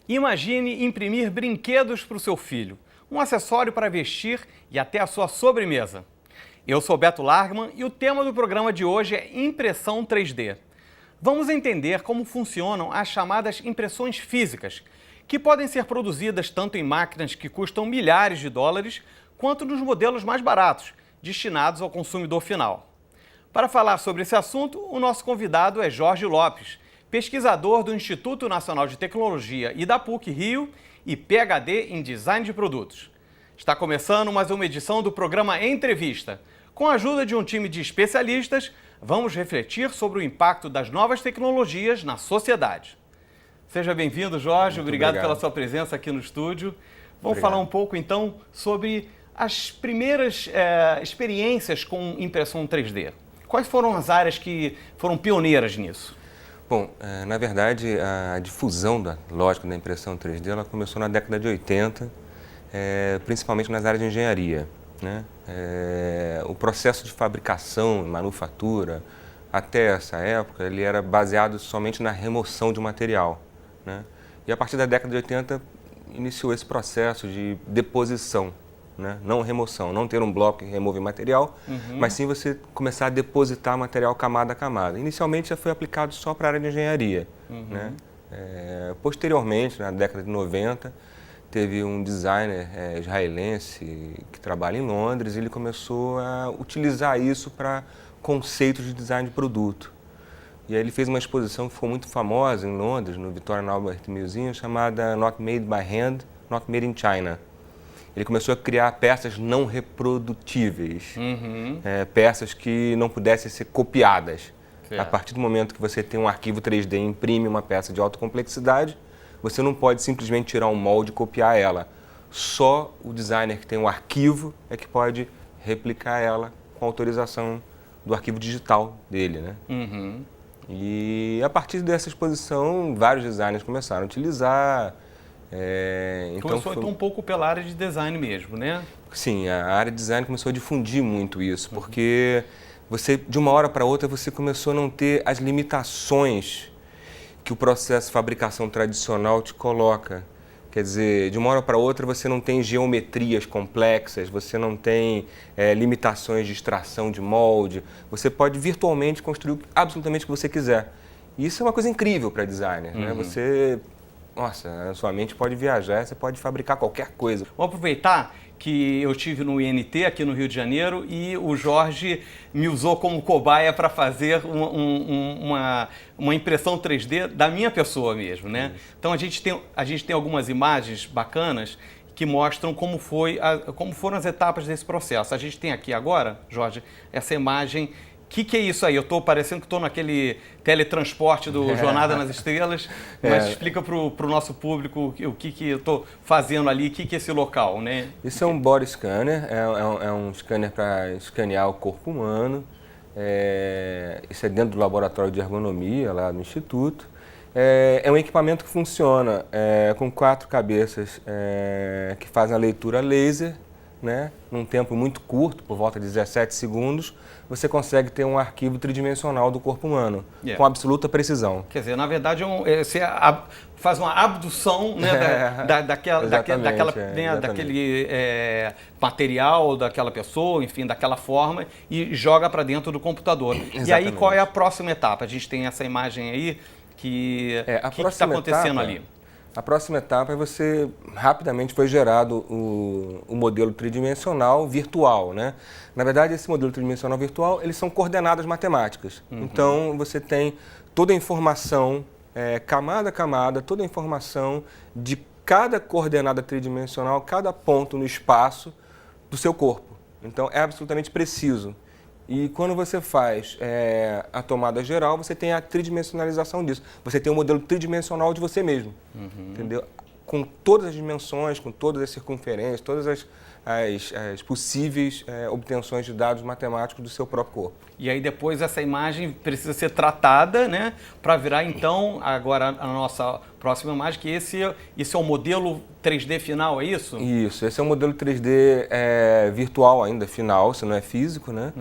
Imagine imprimir brinquedos para o seu filho, um acessório para vestir e até a sua sobremesa. Eu sou Beto Largman e o tema do programa de hoje é impressão 3D. Vamos entender como funcionam as chamadas impressões físicas, que podem ser produzidas tanto em máquinas que custam milhares de dólares, quanto nos modelos mais baratos, destinados ao consumidor final. Para falar sobre esse assunto, o nosso convidado é Jorge Lopes, pesquisador do Instituto Nacional de Tecnologia e da PUC-Rio e PhD em Design de Produtos. Está começando mais uma edição do programa Entrevista. Com a ajuda de um time de especialistas, vamos refletir sobre o impacto das novas tecnologias na sociedade. Seja bem-vindo, Jorge. Obrigado pela sua presença aqui no estúdio. Vamos falar um pouco, então, sobre as primeiras experiências com impressão 3D. Quais foram as áreas que foram pioneiras nisso? Bom, na verdade, a difusão da lógica da impressão 3D ela começou na década de 80, principalmente nas áreas de engenharia, né? O processo de fabricação, manufatura, até essa época, ele era baseado somente na remoção de material, né? E a partir da década de 80, iniciou esse processo de deposição, né? Não remoção, não ter um bloco que remove material, mas sim você começar a depositar material camada a camada. Inicialmente já foi aplicado só para a área de engenharia, né? Posteriormente, na década de 90, teve um designer israelense que trabalha em Londres e ele começou a utilizar isso para conceitos de design de produto. E aí ele fez uma exposição que ficou muito famosa em Londres, no Victoria and Albert Museum, chamada Not Made by Hand, Not Made in China. Ele começou a criar peças não reprodutíveis, peças que não pudessem ser copiadas. Certo. A partir do momento que você tem um arquivo 3D e imprime uma peça de alta complexidade, você não pode simplesmente tirar um molde e copiar ela. Só o designer que tem um arquivo é que pode replicar ela com autorização do arquivo digital dele, né? E a partir dessa exposição, vários designers começaram a utilizar. Começou então um pouco pela área de design mesmo, né? Sim, a área de design começou a difundir muito isso, porque você, de uma hora para outra, você começou a não ter as limitações que o processo de fabricação tradicional te coloca. Quer dizer, de uma hora para outra você não tem geometrias complexas, você não tem limitações de extração de molde, você pode virtualmente construir absolutamente o que você quiser. E isso é uma coisa incrível para designer, né? Nossa, a sua mente pode viajar, você pode fabricar qualquer coisa. Vou aproveitar que eu estive no INT aqui no Rio de Janeiro e o Jorge me usou como cobaia para fazer uma impressão 3D da minha pessoa mesmo, né? Então a gente tem algumas imagens bacanas que mostram como foram as etapas desse processo. A gente tem aqui agora, Jorge, essa imagem. O que é isso aí? Eu estou parecendo que estou naquele teletransporte do Jornada nas Estrelas, mas explica para o nosso público o que eu estou fazendo ali, o que é esse local, né? Isso é um body scanner, é um scanner para escanear o corpo humano. Isso é dentro do laboratório de ergonomia lá no Instituto. É um equipamento que funciona com 4 cabeças que fazem a leitura laser, né? Num tempo muito curto, por volta de 17 segundos, você consegue ter um arquivo tridimensional do corpo humano, com absoluta precisão. Quer dizer, na verdade, você faz uma abdução, né, daquele material, daquela pessoa, enfim, daquela forma, e joga para dentro do computador. Exatamente. E aí, qual é a próxima etapa? A gente tem essa imagem aí, o que está acontecendo ali? A próxima etapa é você, rapidamente foi gerado o modelo tridimensional virtual, né? Na verdade, esse modelo tridimensional virtual, eles são coordenadas matemáticas. Então, você tem toda a informação, camada a camada, toda a informação de cada coordenada tridimensional, cada ponto no espaço do seu corpo. Então, é absolutamente preciso. E quando você faz a tomada geral, você tem a tridimensionalização disso. Você tem um modelo tridimensional de você mesmo, entendeu? Com todas as dimensões, com todas as circunferências, todas as possíveis obtenções de dados matemáticos do seu próprio corpo. E aí depois essa imagem precisa ser tratada, né, para virar então, agora a nossa próxima imagem, que esse é o modelo 3D final, é isso? Isso, esse é o modelo 3D virtual ainda, final, se não é físico, né?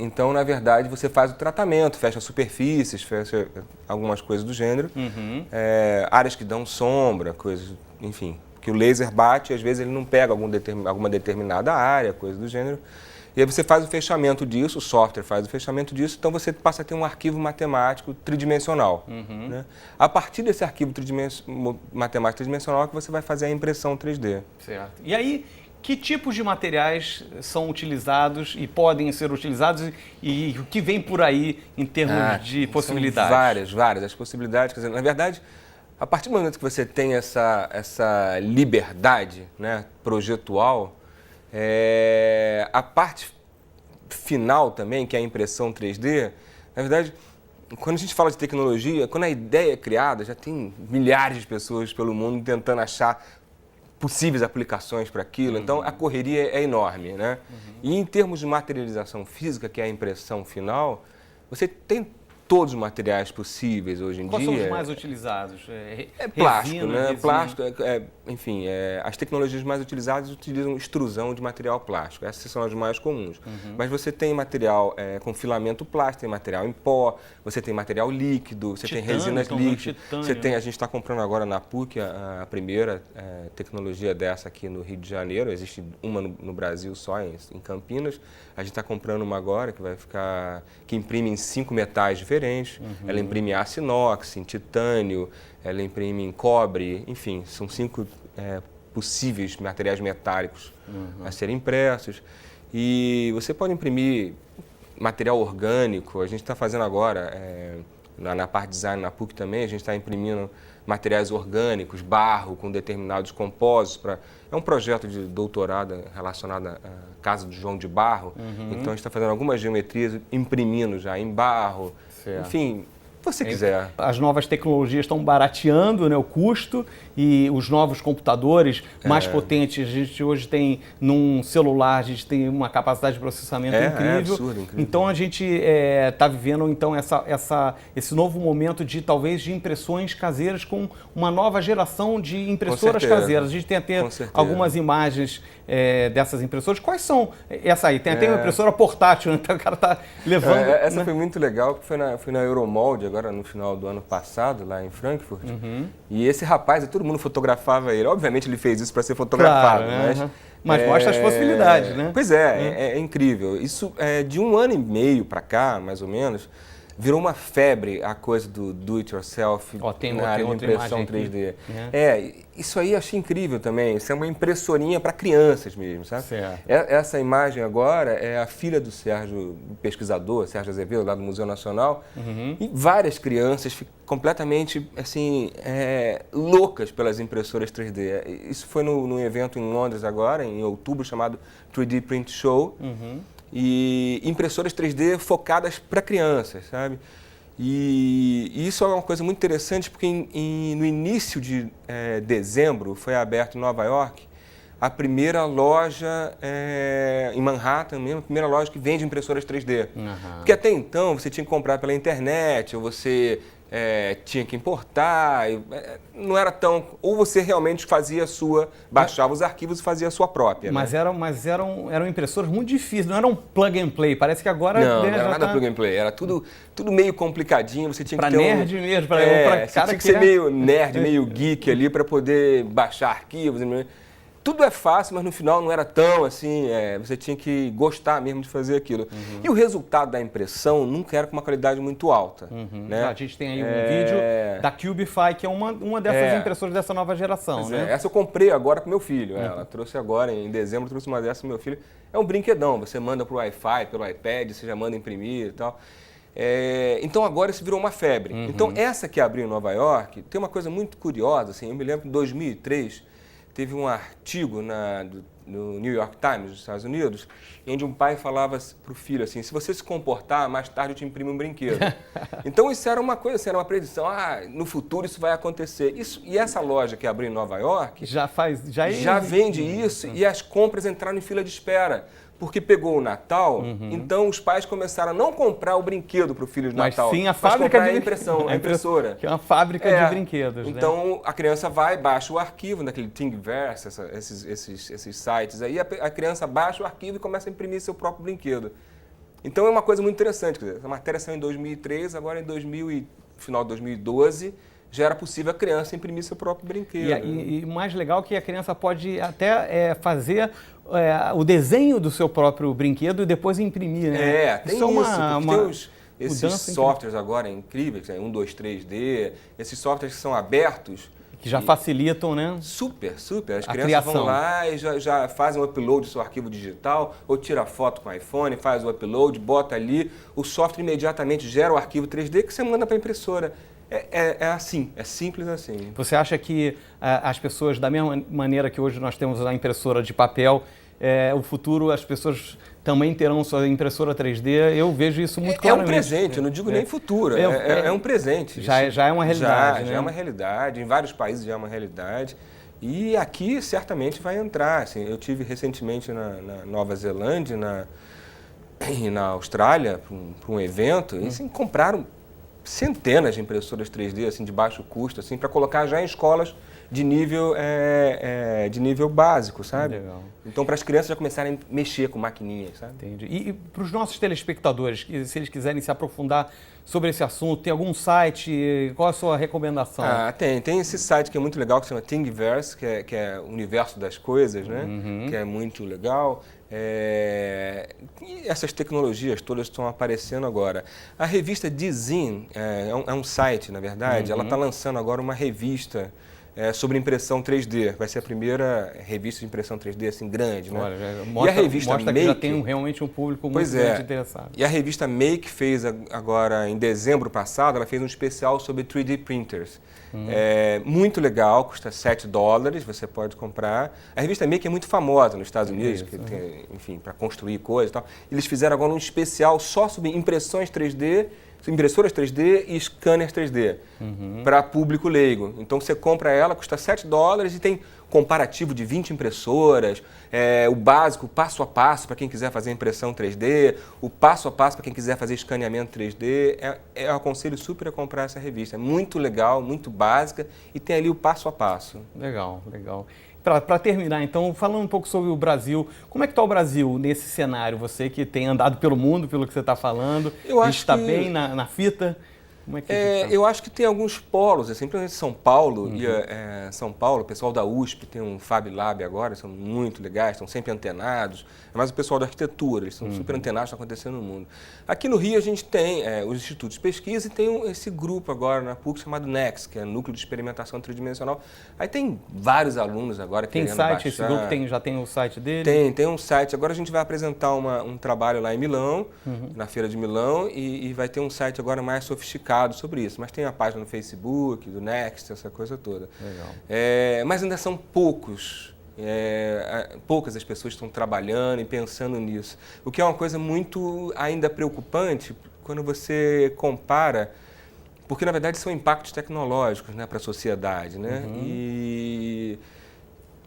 Então, na verdade, você faz o tratamento, fecha superfícies, fecha algumas coisas do gênero, áreas que dão sombra, coisas, enfim, que o laser bate e às vezes ele não pega alguma determinada área, coisa do gênero. E aí você faz o fechamento disso, o software faz o fechamento disso, então você passa a ter um arquivo matemático tridimensional. Né? A partir desse arquivo matemático tridimensional é que você vai fazer a impressão 3D. Certo. E aí, que tipos de materiais são utilizados e podem ser utilizados e o que vem por aí em termos de possibilidades? São várias as possibilidades. Quer dizer, na verdade, a partir do momento que você tem essa liberdade, né, projetual, a parte final também, que é a impressão 3D, na verdade, quando a gente fala de tecnologia, quando a ideia é criada, já tem milhares de pessoas pelo mundo tentando achar possíveis aplicações para aquilo, então a correria é enorme, né? E em termos de materialização física, que é a impressão final, você tem todos os materiais possíveis hoje em dia. Quais são os mais utilizados? Plástico, resina, né? resina. Plástico, enfim, as tecnologias mais utilizadas utilizam extrusão de material plástico. Essas são as mais comuns. Mas você tem material com filamento plástico, tem material em pó, você tem material líquido, você tem resinas líquidas. A gente está comprando agora na PUC a primeira tecnologia dessa aqui no Rio de Janeiro. Existe uma no Brasil só, em Campinas. A gente está comprando uma agora que imprime em 5 metais diferentes. Ela imprime em aço inox, em titânio, ela imprime em cobre, enfim, são 5 possíveis materiais metálicos a serem impressos. E você pode imprimir material orgânico, a gente está fazendo agora, na parte de design na PUC também, a gente está imprimindo materiais orgânicos, barro com determinados compósitos. É um projeto de doutorado relacionado à Casa do João de Barro, então a gente está fazendo algumas geometrias, imprimindo já em barro, enfim, você quiser. As novas tecnologias estão barateando, né, o custo e os novos computadores mais potentes. A gente hoje tem num celular, a gente tem uma capacidade de processamento incrível. Absurdo, incrível. Então a gente está vivendo então esse novo momento de talvez de impressões caseiras com uma nova geração de impressoras caseiras. A gente tem até algumas imagens dessas impressoras. Quais são essa aí? Tem até uma impressora portátil, né? Então, o cara está levando. Essa foi muito legal, porque foi na Euromold agora no final do ano passado, lá em Frankfurt. E esse rapaz, todo mundo fotografava ele. Obviamente ele fez isso para ser fotografado, mas mostra as possibilidades, né? Pois é incrível. Isso de 1 ano e meio para cá, mais ou menos, virou uma febre a coisa do do-it-yourself na área de impressão 3D. Isso aí eu achei incrível também. Isso é uma impressorinha para crianças mesmo, sabe? Essa imagem agora é a filha do Sérgio, pesquisador, Sérgio Azevedo, lá do Museu Nacional. E várias crianças ficam completamente assim, loucas pelas impressoras 3D. Isso foi num evento em Londres agora, em outubro, chamado 3D Print Show. E impressoras 3D focadas para crianças, sabe? E isso é uma coisa muito interessante porque no início de dezembro foi aberto em Nova York a primeira loja em Manhattan mesmo, a primeira loja que vende impressoras 3D. Porque até então você tinha que comprar pela internet, ou você tinha que importar, não era tão... Ou você realmente fazia a sua, baixava os arquivos e fazia a sua própria. Mas eram impressoras muito difíceis, não eram plug and play, parece que agora... Não era nada plug and play, era tudo meio complicadinho, você tinha que ter nerd mesmo, para você tinha que ser meio nerd, meio geek ali para poder baixar arquivos. Tudo é fácil, mas no final não era tão assim, você tinha que gostar mesmo de fazer aquilo. E o resultado da impressão nunca era com uma qualidade muito alta. Né? A gente tem aí um vídeo da Cubify, que é uma dessas impressoras dessa nova geração. Né? Essa eu comprei agora para o meu filho. Ela trouxe agora, em dezembro, trouxe uma dessas para o meu filho. É um brinquedão, você manda para o Wi-Fi, pelo iPad, você já manda imprimir e tal. Então agora isso virou uma febre. Então essa que abriu em Nova York, tem uma coisa muito curiosa, assim, eu me lembro que em 2003, teve um artigo no New York Times, dos Estados Unidos, onde um pai falava para o filho assim, se você se comportar, mais tarde eu te imprimo um brinquedo. Então isso era uma coisa, assim, era uma predição, no futuro isso vai acontecer. E essa loja que abriu em Nova York já vende isso e as compras entraram em fila de espera. Porque pegou o Natal, então os pais começaram a não comprar o brinquedo para o filho de Natal, mas sim a fábrica de a impressora. Que é uma fábrica de brinquedos. Então a criança vai, baixa o arquivo, naquele Thingiverse, esses sites aí, a criança baixa o arquivo e começa a imprimir seu próprio brinquedo. Então é uma coisa muito interessante, quer dizer, a matéria saiu em 2003, agora final de 2012, já era possível a criança imprimir seu próprio brinquedo. E o mais legal é que a criança pode até fazer o desenho do seu próprio brinquedo e depois imprimir, né? Tem isso. Tem esses softwares agora incríveis, 1, 2, 3D, esses softwares que são abertos. Que já facilitam, né? Super. As crianças vão lá e já fazem o upload do seu arquivo digital, ou tira a foto com o iPhone, faz o upload, bota ali, o software imediatamente gera o arquivo 3D que você manda para a impressora. É assim, é simples assim. Você acha que as pessoas, da mesma maneira que hoje nós temos a impressora de papel, o futuro as pessoas também terão sua impressora 3D? Eu vejo isso muito claramente. É um presente, eu não digo nem futuro, é um presente. Já é uma realidade, Já é uma realidade, em vários países já é uma realidade. E aqui certamente vai entrar. Assim, eu tive recentemente na Nova Zelândia e na Austrália para um evento, e assim, compraram centenas de impressoras 3D assim, de baixo custo assim, para colocar já em escolas de nível básico, sabe? Legal. Então, para as crianças já começarem a mexer com maquininhas, sabe? Entendi. E para os nossos telespectadores, se eles quiserem se aprofundar sobre esse assunto, tem algum site? Qual a sua recomendação? Tem esse site que é muito legal, que se chama Thingiverse, que é o universo das coisas, né? Que é muito legal. E essas tecnologias todas estão aparecendo agora. A revista Dezeen é um site, na verdade. Ela está lançando agora uma revista sobre impressão 3D. Vai ser a primeira revista de impressão 3D assim grande, né? Olha, e a revista mostra Make, que já tem realmente um público muito grande interessado. E a revista Make fez agora, em dezembro passado, ela fez um especial sobre 3D printers. Muito legal, custa $7, você pode comprar. A revista Make é muito famosa nos Estados Unidos, que tem, enfim, para construir coisas e tal. Eles fizeram agora um especial só sobre impressoras 3D e scanners 3D para público leigo. Então você compra ela, custa $7 e tem comparativo de 20 impressoras, o básico, passo a passo para quem quiser fazer impressão 3D, o passo a passo para quem quiser fazer escaneamento 3D. Eu aconselho super a comprar essa revista. É muito legal, muito básica e tem ali o passo a passo. Legal. Para terminar, então, falando um pouco sobre o Brasil, como é que está o Brasil nesse cenário? Você que tem andado pelo mundo, pelo que você está falando, está bem na fita? Como é que eu acho que tem alguns polos, assim, principalmente São Paulo, São Paulo, o pessoal da USP tem um Fab Lab agora, são muito legais, estão sempre antenados, mas o pessoal da arquitetura, eles são super antenados, está acontecendo no mundo. Aqui no Rio a gente tem os institutos de pesquisa e tem esse grupo agora na PUC chamado NEX, que é Núcleo de Experimentação Tridimensional. Aí tem vários alunos agora querendo baixar. Tem site, esse grupo já tem o site dele? Tem um site. Agora a gente vai apresentar um trabalho lá em Milão, na Feira de Milão, e vai ter um site agora mais sofisticado sobre isso, mas tem a página no Facebook, do Next, essa coisa toda. Legal. Mas ainda são poucas as pessoas que estão trabalhando e pensando nisso, o que é uma coisa muito ainda preocupante quando você compara, porque na verdade são impactos tecnológicos, né, para a sociedade, né? E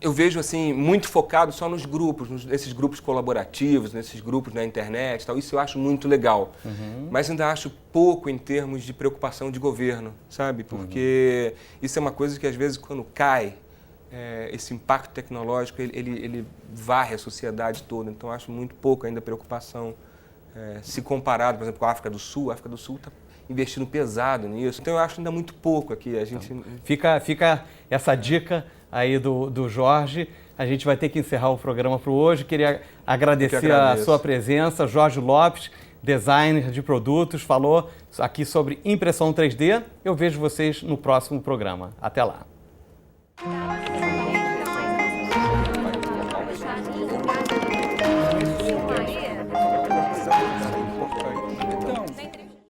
eu vejo assim muito focado só nos grupos, nesses grupos colaborativos, nesses grupos na internet e tal. Isso eu acho muito legal, mas ainda acho pouco em termos de preocupação de governo, sabe? Porque isso é uma coisa que às vezes quando cai, esse impacto tecnológico, ele varre a sociedade toda. Então acho muito pouco ainda preocupação, se comparado, por exemplo, com a África do Sul. A África do Sul está investindo pesado nisso. Então eu acho ainda muito pouco aqui. A gente... Fica essa dica aí do Jorge. A gente vai ter que encerrar o programa por hoje. Queria agradecer a sua presença. Jorge Lopes, designer de produtos, falou aqui sobre impressão 3D. Eu vejo vocês no próximo programa. Até lá.